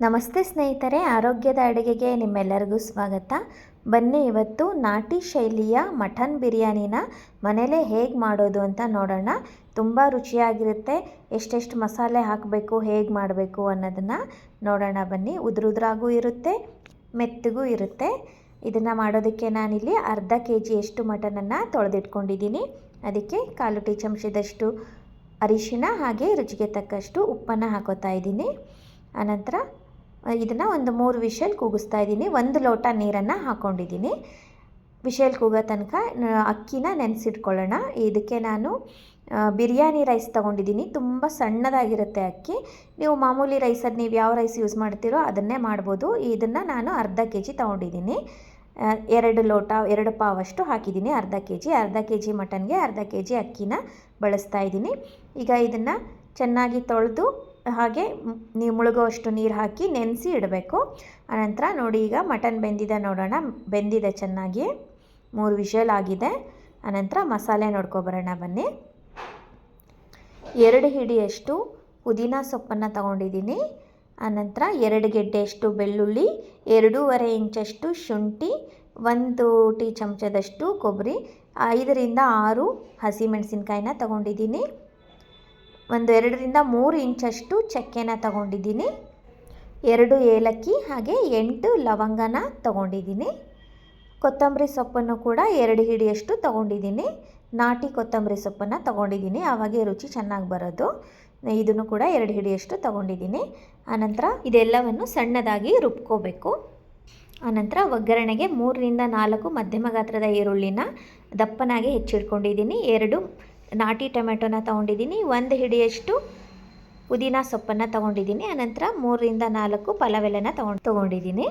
ನಮಸ್ತೆ ಸ್ನೇಹಿತರೆ, ಆರೋಗ್ಯದ ಅಡುಗೆಗೆ ನಿಮ್ಮೆಲ್ಲರಿಗೂ ಸ್ವಾಗತ. ಬನ್ನಿ ಇವತ್ತು ನಾಟಿ ಶೈಲಿಯ ಮಟನ್ ಬಿರಿಯಾನಿನ ಮನೇಲೇ ಹೇಗೆ ಮಾಡೋದು ಅಂತ ನೋಡೋಣ. ತುಂಬ ರುಚಿಯಾಗಿರುತ್ತೆ. ಎಷ್ಟೆಷ್ಟು ಮಸಾಲೆ ಹಾಕಬೇಕು, ಹೇಗೆ ಮಾಡಬೇಕು ಅನ್ನೋದನ್ನು ನೋಡೋಣ ಬನ್ನಿ. ಉದುರಾಗೂ ಇರುತ್ತೆ, ಮೆತ್ತಗೂ ಇರುತ್ತೆ. ಇದನ್ನು ಮಾಡೋದಕ್ಕೆ ನಾನಿಲ್ಲಿ ಅರ್ಧ kg ಮಟನನ್ನು ತೊಳೆದಿಟ್ಕೊಂಡಿದ್ದೀನಿ. ಅದಕ್ಕೆ 1/4 ಟೀ ಚಮಚದಷ್ಟು ಅರಿಶಿಣ ಹಾಗೆ ರುಚಿಗೆ ತಕ್ಕಷ್ಟು ಉಪ್ಪನ್ನು ಹಾಕೋತಾ ಇದ್ದೀನಿ. ಆನಂತರ ಇದನ್ನು ಒಂದು 3 ವಿಷಲ್ ಕೂಗಿಸ್ತಾ ಇದ್ದೀನಿ. 1 ಲೋಟ ನೀರನ್ನು ಹಾಕ್ಕೊಂಡಿದ್ದೀನಿ. ವಿಷಲ್ ಕೂಗೋ ತನಕ ಅಕ್ಕಿನ ನೆನೆಸಿಟ್ಕೊಳ್ಳೋಣ. ಇದಕ್ಕೆ ನಾನು ಬಿರಿಯಾನಿ ರೈಸ್ ತೊಗೊಂಡಿದ್ದೀನಿ. ತುಂಬ ಸಣ್ಣದಾಗಿರುತ್ತೆ ಅಕ್ಕಿ. ನೀವು ಮಾಮೂಲಿ ರೈಸಲ್ಲಿ ನೀವು ಯಾವ ರೈಸ್ ಯೂಸ್ ಮಾಡ್ತೀರೋ ಅದನ್ನೇ ಮಾಡ್ಬೋದು. ಇದನ್ನು ನಾನು ಅರ್ಧ kg ತೊಗೊಂಡಿದ್ದೀನಿ. 2 ಲೋಟ 2 ಪಾವಷ್ಟು ಹಾಕಿದ್ದೀನಿ. ಅರ್ಧ kg ಮಟನ್ಗೆ ಅರ್ಧ kg ಅಕ್ಕಿನ ಬಳಸ್ತಾ ಇದ್ದೀನಿ. ಈಗ ಇದನ್ನು ಚೆನ್ನಾಗಿ ತೊಳೆದು ಹಾಗೆ ನೀವು ಮುಳುಗುವಷ್ಟು ನೀರು ಹಾಕಿ ನೆನೆಸಿ ಇಡಬೇಕು. ಆನಂತರ ನೋಡಿ, ಈಗ ಮಟನ್ ಬೆಂದಿದೆ ನೋಡೋಣ. ಬೆಂದಿದೆ ಚೆನ್ನಾಗಿ, 3 ವಿಷಲ್ ಆಗಿದೆ. ಆನಂತರ ಮಸಾಲೆ ನೋಡ್ಕೊಬರೋಣ ಬನ್ನಿ. 2 ಹಿಡಿಯಷ್ಟು ಪುದೀನ ಸೊಪ್ಪನ್ನು ತಗೊಂಡಿದ್ದೀನಿ. ಆನಂತರ 2 ಗೆಡ್ಡೆಯಷ್ಟು ಬೆಳ್ಳುಳ್ಳಿ, 2.5 ಇಂಚಷ್ಟು ಶುಂಠಿ, 1 ಟೀ ಚಮಚದಷ್ಟು ಕೊಬ್ಬರಿ, 5 ರಿಂದ 6 ಹಸಿಮೆಣಸಿನ್ಕಾಯಿನ ತಗೊಂಡಿದ್ದೀನಿ. 2 ರಿಂದ 3 ಇಂಚಷ್ಟು ಚಕ್ಕೆನ ತಗೊಂಡಿದ್ದೀನಿ. 2 ಏಲಕ್ಕಿ ಹಾಗೆ 8 ಲವಂಗನ ತಗೊಂಡಿದ್ದೀನಿ. ಕೊತ್ತಂಬರಿ ಸೊಪ್ಪನ್ನು ಕೂಡ 2 ಹಿಡಿಯಷ್ಟು ತಗೊಂಡಿದ್ದೀನಿ. ನಾಟಿ ಕೊತ್ತಂಬರಿ ಸೊಪ್ಪನ್ನು ತಗೊಂಡಿದ್ದೀನಿ, ಆವಾಗೇ ರುಚಿ ಚೆನ್ನಾಗಿ ಬರೋದು. ಇದನ್ನು ಕೂಡ 2 ಹಿಡಿಯಷ್ಟು ತಗೊಂಡಿದ್ದೀನಿ. ಆನಂತರ ಇದೆಲ್ಲವನ್ನು ಸಣ್ಣದಾಗಿ ರುಬ್ಕೋಬೇಕು. ಆನಂತರ ಒಗ್ಗರಣೆಗೆ 3 ರಿಂದ 4 ಮಧ್ಯಮ ಗಾತ್ರದ ಈರುಳ್ಳಿನ ದಪ್ಪನಾಗಿ ಹೆಚ್ಚಿಟ್ಕೊಂಡಿದ್ದೀನಿ. 2 ನಾಟಿ ಟೊಮೆಟೊನ ತೊಗೊಂಡಿದ್ದೀನಿ. 1 ಹಿಡಿಯಷ್ಟು ಪುದೀನ ಸೊಪ್ಪನ್ನು ತೊಗೊಂಡಿದ್ದೀನಿ. ಆನಂತರ 3 ರಿಂದ 4 ಪಲಾವ್ ಎಲೆನ ತೊಗೊಂಡಿದ್ದೀನಿ.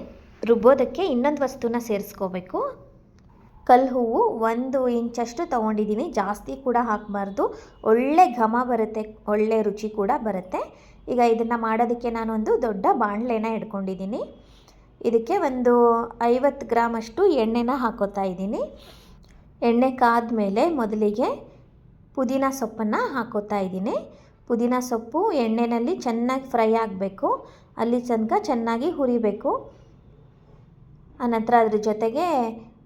ರುಬ್ಬೋದಕ್ಕೆ ಇನ್ನೊಂದು ವಸ್ತುನ ಸೇರಿಸ್ಕೋಬೇಕು. ಕಲ್ಲು ಹೂವು 1 ಇಂಚಷ್ಟು ತೊಗೊಂಡಿದ್ದೀನಿ. ಜಾಸ್ತಿ ಕೂಡ ಹಾಕಬಾರ್ದು, ಒಳ್ಳೆ ಘಮ ಬರುತ್ತೆ, ಒಳ್ಳೆ ರುಚಿ ಕೂಡ ಬರುತ್ತೆ. ಈಗ ಇದನ್ನು ಮಾಡೋದಕ್ಕೆ ನಾನೊಂದು ದೊಡ್ಡ ಬಾಣಲೆನ ಇಟ್ಕೊಂಡಿದ್ದೀನಿ. ಇದಕ್ಕೆ ಒಂದು 50 ಗ್ರಾಮಷ್ಟು ಎಣ್ಣೆನ ಹಾಕೋತಾ ಇದ್ದೀನಿ. ಎಣ್ಣೆ ಕಾದ್ಮೇಲೆ ಮೊದಲಿಗೆ ಪುದೀನ ಸೊಪ್ಪನ್ನು ಹಾಕೋತಾ ಇದ್ದೀನಿ. ಪುದೀನ ಸೊಪ್ಪು ಎಣ್ಣೆಯಲ್ಲಿ ಚೆನ್ನಾಗಿ ಫ್ರೈ ಆಗಬೇಕು, ಅಲ್ಲಿ ತನಕ ಚೆನ್ನಾಗಿ ಹುರಿಬೇಕು. ಆನಂತರ ಅದ್ರ ಜೊತೆಗೆ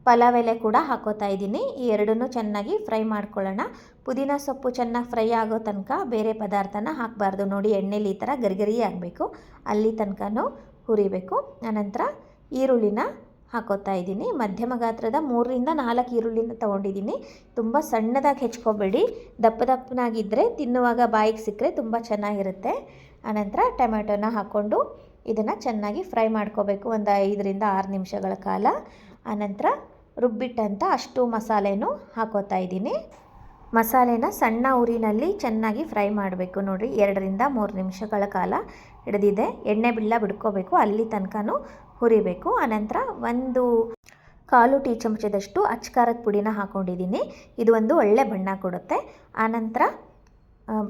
ಪಲಾವ್ ಎಲೆ ಕೂಡ ಹಾಕೋತಾ ಇದ್ದೀನಿ. ಈ ಎರಡನ್ನೂ ಚೆನ್ನಾಗಿ ಫ್ರೈ ಮಾಡ್ಕೊಳ್ಳೋಣ. ಪುದೀನ ಸೊಪ್ಪು ಚೆನ್ನಾಗಿ ಫ್ರೈ ಆಗೋ ತನಕ ಬೇರೆ ಪದಾರ್ಥನ ಹಾಕಬಾರ್ದು. ನೋಡಿ, ಎಣ್ಣೆಲಿ ಈ ಥರ ಗರಿಗರಿ ಆಗಬೇಕು, ಅಲ್ಲಿ ತನಕನೂ ಹುರಿಬೇಕು. ಆನಂತರ ಈರುಳ್ಳಿನ ಹಾಕೋತಾ ಇದ್ದೀನಿ. ಮಧ್ಯಮ ಗಾತ್ರದ 3 ರಿಂದ 4 ಈರುಳ್ಳಿನ ತೊಗೊಂಡಿದ್ದೀನಿ. ತುಂಬ ಸಣ್ಣದಾಗಿ ಹೆಚ್ಕೋಬೇಡಿ, ದಪ್ಪನಾಗಿದ್ದರೆ ತಿನ್ನುವಾಗ ಬಾಯಿಗೆ ಸಿಕ್ಕರೆ ತುಂಬ ಚೆನ್ನಾಗಿರುತ್ತೆ. ಆನಂತರ ಟೊಮೆಟೊನ ಹಾಕ್ಕೊಂಡು ಇದನ್ನು ಚೆನ್ನಾಗಿ ಫ್ರೈ ಮಾಡ್ಕೋಬೇಕು, ಒಂದು 5 ರಿಂದ 6 ನಿಮಿಷಗಳ ಕಾಲ. ಆನಂತರ ರುಬ್ಬಿಟ್ಟಂಥ ಅಷ್ಟು ಮಸಾಲೆನೂ ಹಾಕೋತಾ ಇದ್ದೀನಿ. ಮಸಾಲೆನ ಸಣ್ಣ ಉರಿನಲ್ಲಿ ಚೆನ್ನಾಗಿ ಫ್ರೈ ಮಾಡಬೇಕು. ನೋಡಿ, 2 ರಿಂದ 3 ನಿಮಿಷಗಳ ಕಾಲ ಹಿಡಿದಿದೆ. ಎಣ್ಣೆ ಬಿಡ್ಕೋಬೇಕು, ಅಲ್ಲಿ ತನಕನೂ ಹುರಿಬೇಕು. ಆನಂತರ 1/4 ಟೀ ಚಮಚದಷ್ಟು ಅಚ್ಕಾರದ ಪುಡಿನ ಹಾಕ್ಕೊಂಡಿದ್ದೀನಿ. ಇದು ಒಂದು ಒಳ್ಳೆ ಬಣ್ಣ ಕೊಡುತ್ತೆ. ಆನಂತರ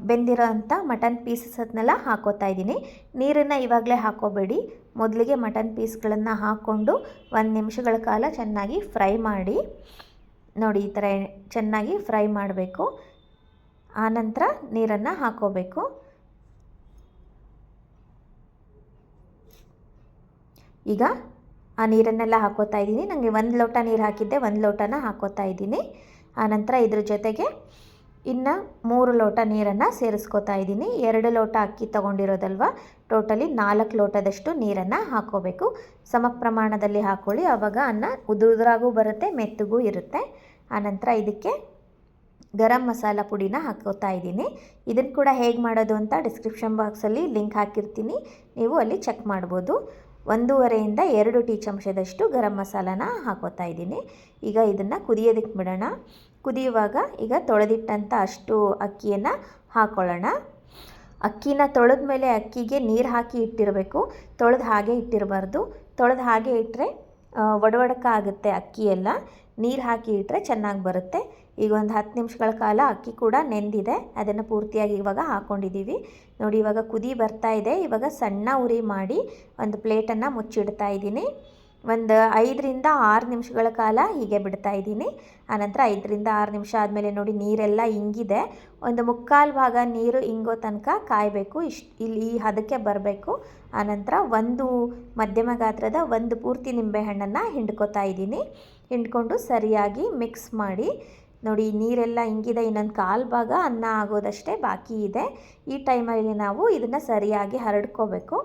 ಬೆಂದಿರೋ ಅಂಥ ಮಟನ್ ಪೀಸಸ್ನೆಲ್ಲ ಹಾಕೋತಾ ಇದ್ದೀನಿ. ನೀರನ್ನು ಇವಾಗಲೇ ಹಾಕೋಬೇಡಿ, ಮೊದಲಿಗೆ ಮಟನ್ ಪೀಸ್ಗಳನ್ನು ಹಾಕ್ಕೊಂಡು 1 ನಿಮಿಷಗಳ ಕಾಲ ಚೆನ್ನಾಗಿ ಫ್ರೈ ಮಾಡಿ. ನೋಡಿ, ಈ ಥರ ಚೆನ್ನಾಗಿ ಫ್ರೈ ಮಾಡಬೇಕು. ಆನಂತರ ನೀರನ್ನು ಹಾಕೋಬೇಕು. ಈಗ ಆ ನೀರನ್ನೆಲ್ಲ ಹಾಕೋತಾ ಇದ್ದೀನಿ. ನನಗೆ 1 ಲೋಟ ನೀರು ಹಾಕಿದ್ದೆ, 1 ಲೋಟನ ಹಾಕೋತಾ ಇದ್ದೀನಿ. ಆನಂತರ ಇದ್ರ ಜೊತೆಗೆ ಇನ್ನು 3 ಲೋಟ ನೀರನ್ನು ಸೇರಿಸ್ಕೋತಾ ಇದ್ದೀನಿ. 2 ಲೋಟ ಅಕ್ಕಿ ತೊಗೊಂಡಿರೋದಲ್ವ, ಟೋಟಲಿ 4 ಲೋಟದಷ್ಟು ನೀರನ್ನು ಹಾಕೋಬೇಕು. ಸಮ ಪ್ರಮಾಣದಲ್ಲಿ ಹಾಕ್ಕೊಳ್ಳಿ, ಆವಾಗ ಅನ್ನ ಉದುರಾಗೂ ಬರುತ್ತೆ, ಮೆತ್ತಗೂ ಇರುತ್ತೆ. ಆನಂತರ ಇದಕ್ಕೆ ಗರಂ ಮಸಾಲ ಪುಡಿನ ಹಾಕೋತಾ ಇದ್ದೀನಿ. ಇದನ್ನು ಕೂಡ ಹೇಗೆ ಮಾಡೋದು ಅಂತ ಡಿಸ್ಕ್ರಿಪ್ಷನ್ ಬಾಕ್ಸಲ್ಲಿ ಲಿಂಕ್ ಹಾಕಿರ್ತೀನಿ, ನೀವು ಅಲ್ಲಿ ಚೆಕ್ ಮಾಡ್ಬೋದು. 1.5 ರಿಂದ 2 ಟೀ ಚಮಚದಷ್ಟು ಗರಂ ಮಸಾಲಾನ ಹಾಕೋತಾ ಇದ್ದೀನಿ. ಈಗ ಇದನ್ನು ಕುದಿಯೋದಕ್ಕೆ ಬಿಡೋಣ. ಕುದಿಯುವಾಗ ಈಗ ತೊಳೆದಿಟ್ಟಂಥ ಅಷ್ಟು ಅಕ್ಕಿಯನ್ನು ಹಾಕ್ಕೊಳ್ಳೋಣ. ಅಕ್ಕಿನ ತೊಳೆದ ಮೇಲೆ ಅಕ್ಕಿಗೆ ನೀರು ಹಾಕಿ ಇಟ್ಟಿರಬೇಕು, ತೊಳೆದು ಹಾಗೆ ಇಟ್ಟಿರಬಾರ್ದು. ತೊಳೆದು ಹಾಗೆ ಇಟ್ಟರೆ ಒಡಕ ಆಗುತ್ತೆ ಅಕ್ಕಿ ಎಲ್ಲ. ನೀರು ಹಾಕಿ ಇಟ್ಟರೆ ಚೆನ್ನಾಗಿ ಬರುತ್ತೆ. ಈಗ ಒಂದು 10 ನಿಮಿಷಗಳ ಕಾಲ ಅಕ್ಕಿ ಕೂಡ ನೆಂದಿದೆ, ಅದನ್ನು ಪೂರ್ತಿಯಾಗಿ ಇವಾಗ ಹಾಕ್ಕೊಂಡಿದ್ದೀವಿ. ನೋಡಿ, ಇವಾಗ ಕುದಿ ಬರ್ತಾ ಇದೆ. ಇವಾಗ ಸಣ್ಣ ಉರಿ ಮಾಡಿ ಒಂದು ಪ್ಲೇಟನ್ನು ಮುಚ್ಚಿಡ್ತಾ ಇದ್ದೀನಿ. ಒಂದು 5ರಿಂದ 6 ನಿಮಿಷಗಳ ಕಾಲ ಹೀಗೆ ಬಿಡ್ತಾ ಇದ್ದೀನಿ. ಆನಂತರ 5ರಿಂದ 6 ನಿಮಿಷ ಆದಮೇಲೆ ನೋಡಿ ನೀರೆಲ್ಲ ಇಂಗಿದೆ. ಒಂದು ಮುಕ್ಕಾಲು ಭಾಗ ನೀರು ಇಂಗೋ ತನಕ ಕಾಯಬೇಕು. ಇಲ್ಲಿ ಈ ಹದಕ್ಕೆ ಬರಬೇಕು. ಆನಂತರ ಒಂದು ಮಧ್ಯಮ ಗಾತ್ರದ ಒಂದು ಪೂರ್ತಿ ನಿಂಬೆಹಣ್ಣನ್ನು ಹಿಂಡ್ಕೊತಾ ಇದ್ದೀನಿ. ಹಿಂಡ್ಕೊಂಡು ಸರಿಯಾಗಿ ಮಿಕ್ಸ್ ಮಾಡಿ ನೋಡಿ, ನೀರೆಲ್ಲ ಇಂಗಿದೆ. ಇನ್ನೊಂದು ಕಾಲು ಭಾಗ ಅನ್ನ ಆಗೋದಷ್ಟೇ ಬಾಕಿ ಇದೆ. ಈ ಟೈಮಲ್ಲಿ ನಾವು ಇದನ್ನು ಸರಿಯಾಗಿ ಹರಡ್ಕೋಬೇಕು.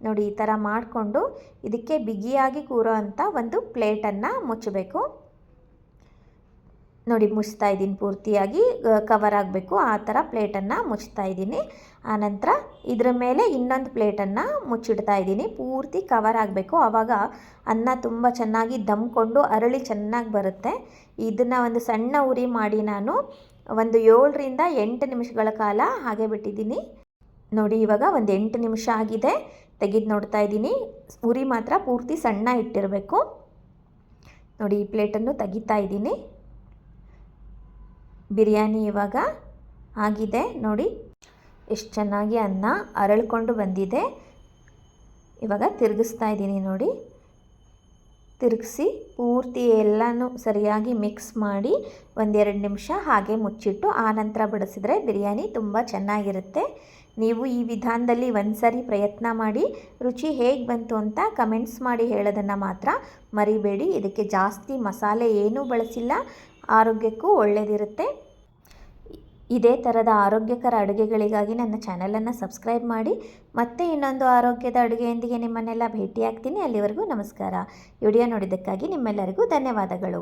ನೋಡಿ, ಈ ಥರ ಮಾಡಿಕೊಂಡು ಇದಕ್ಕೆ ಬಿಗಿಯಾಗಿ ಕೂರೋ ಅಂಥ ಒಂದು ಪ್ಲೇಟನ್ನು ಮುಚ್ಚಬೇಕು. ನೋಡಿ, ಮುಚ್ತಾ ಇದ್ದೀನಿ. ಪೂರ್ತಿಯಾಗಿ ಕವರ್ ಆಗಬೇಕು ಆ ಥರ ಪ್ಲೇಟನ್ನು ಮುಚ್ತಾ ಇದ್ದೀನಿ. ಆನಂತರ ಇದರ ಮೇಲೆ ಇನ್ನೊಂದು ಪ್ಲೇಟನ್ನು ಮುಚ್ಚಿಡ್ತಾ ಇದ್ದೀನಿ. ಪೂರ್ತಿ ಕವರ್ ಆಗಬೇಕು. ಆವಾಗ ಅನ್ನ ತುಂಬ ಚೆನ್ನಾಗಿ ದಮ್ಕೊಂಡು ಅರಳಿ ಚೆನ್ನಾಗಿ ಬರುತ್ತೆ. ಇದನ್ನು ಒಂದು ಸಣ್ಣ ಉರಿ ಮಾಡಿ ನಾನು ಒಂದು 7ರಿಂದ 8 ನಿಮಿಷಗಳ ಕಾಲ ಹಾಗೆ ಬಿಟ್ಟಿದ್ದೀನಿ. ನೋಡಿ, ಇವಾಗ ಒಂದು 8 ನಿಮಿಷ ಆಗಿದೆ. ತೆಗೆದು ನೋಡ್ತಾ ಇದ್ದೀನಿ. ಉರಿ ಮಾತ್ರ ಪೂರ್ತಿ ಸಣ್ಣ ಇಟ್ಟಿರಬೇಕು. ನೋಡಿ, ಈ ಪ್ಲೇಟನ್ನು ತೆಗಿತಾ ಇದ್ದೀನಿ. ಬಿರಿಯಾನಿ ಇವಾಗ ಆಗಿದೆ. ನೋಡಿ ಎಷ್ಟು ಚೆನ್ನಾಗಿ ಅನ್ನ ಅರಳ್ಕೊಂಡು ಬಂದಿದೆ. ಇವಾಗ ತಿರುಗಿಸ್ತಾ ಇದ್ದೀನಿ. ನೋಡಿ, ತಿರುಗಿಸಿ ಪೂರ್ತಿ ಎಲ್ಲನೂ ಸರಿಯಾಗಿ ಮಿಕ್ಸ್ ಮಾಡಿ 1-2 ನಿಮಿಷ ಹಾಗೆ ಮುಚ್ಚಿಟ್ಟು ಆನಂತರ ಬಡಿಸಿದ್ರೆ ಬಿರಿಯಾನಿ ತುಂಬ ಚೆನ್ನಾಗಿರುತ್ತೆ. ನೀವು ಈ ವಿಧಾನದಲ್ಲಿ ಒಂದ್ಸರಿ ಪ್ರಯತ್ನ ಮಾಡಿ ರುಚಿ ಹೇಗೆ ಬಂತು ಅಂತ ಕಮೆಂಟ್ಸ್ ಮಾಡಿ ಹೇಳೋದನ್ನು ಮಾತ್ರ ಮರಿಬೇಡಿ. ಇದಕ್ಕೆ ಜಾಸ್ತಿ ಮಸಾಲೆ ಏನೂ ಬಳಸಿಲ್ಲ. ಆರೋಗ್ಯಕ್ಕೂ ಒಳ್ಳೆಯದಿರುತ್ತೆ. ಇದೇ ಥರದ ಆರೋಗ್ಯಕರ ಅಡುಗೆಗಳಿಗಾಗಿ ನನ್ನ ಚಾನಲನ್ನು ಸಬ್ಸ್ಕ್ರೈಬ್ ಮಾಡಿ. ಮತ್ತೆ ಇನ್ನೊಂದು ಆರೋಗ್ಯದ ಅಡುಗೆಯೊಂದಿಗೆ ನಿಮ್ಮನ್ನೆಲ್ಲ ಭೇಟಿಯಾಗ್ತೀನಿ. ಅಲ್ಲಿವರೆಗೂ ನಮಸ್ಕಾರ. ವಿಡಿಯೋ ನೋಡಿದ್ದಕ್ಕಾಗಿ ನಿಮ್ಮೆಲ್ಲರಿಗೂ ಧನ್ಯವಾದಗಳು.